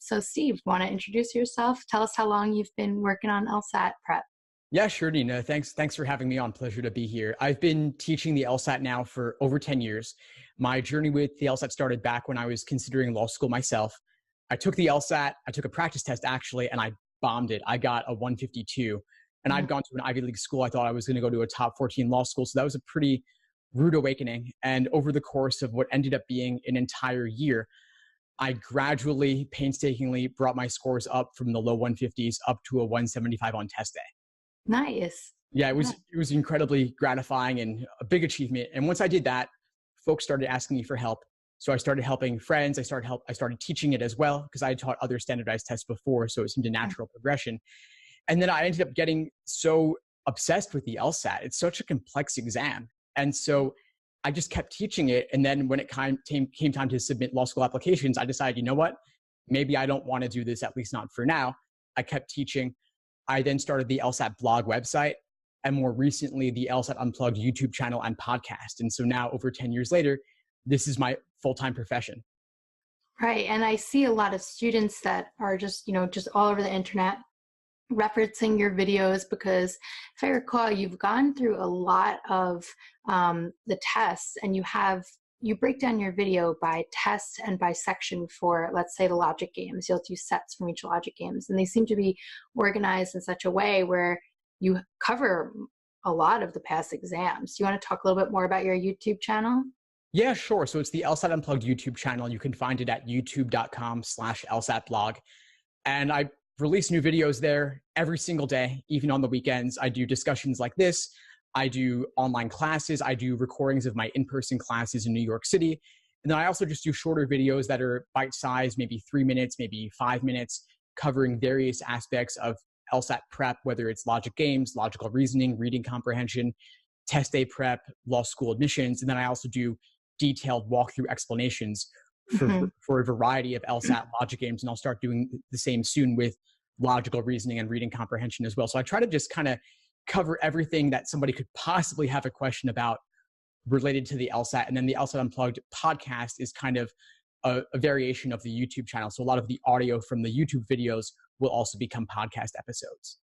So Steve, want to introduce yourself? Tell us how long you've been working on LSAT prep. Yeah, sure, Nina. Thanks for having me on. Pleasure to be here. I've been teaching the LSAT now for over 10 years. My journey with the LSAT started back when I was considering law school myself. I took the LSAT, I took a practice test actually, and I bombed it. I got a 152, and I'd Mhm. gone to an Ivy League school. I thought I was going to go to a top 14 law school. So that was a pretty rude awakening. And over the course of what ended up being an entire year, I gradually, painstakingly brought my scores up from the low 150s up to a 175 on test day. Nice. Yeah, it Yeah. was it was incredibly gratifying and a big achievement. And once I did that, folks started asking me for help. So I started helping friends. I started teaching it as well because I had taught other standardized tests before, so it seemed a natural progression. And then I ended up getting so obsessed with the LSAT. It's such a complex exam. And so I just kept teaching it. And then when it came time to submit law school applications, I decided, you know what? Maybe I don't want to do this, at least not for now. I kept teaching. I then started the LSAT blog website and more recently the LSAT Unplugged YouTube channel and podcast. And so now over 10 years later, this is my full-time profession. Right. And I see a lot of students that are just all over the internet referencing your videos because if I recall, you've gone through a lot of the tests and you break down your video by test and by section for, let's say, the logic games. You'll do sets from each logic games, and they seem to be organized in such a way where you cover a lot of the past exams. Do you want to talk a little bit more about your YouTube channel? Yeah, sure. So it's the LSAT Unplugged YouTube channel. You can find it at youtube.com/LSAT blog. And I release new videos there every single day, even on the weekends. I do discussions like this. I do online classes. I do recordings of my in-person classes in New York City. And then I also just do shorter videos that are bite-sized, maybe 3 minutes, maybe 5 minutes, covering various aspects of LSAT prep, whether it's logic games, logical reasoning, reading comprehension, test day prep, law school admissions. And then I also do detailed walkthrough explanations Mhm. for a variety of LSAT logic games. And I'll start doing the same soon with logical reasoning and reading comprehension as well. So I try to just kind of cover everything that somebody could possibly have a question about related to the LSAT. And then the LSAT Unplugged podcast is kind of a variation of the YouTube channel. So a lot of the audio from the YouTube videos will also become podcast episodes.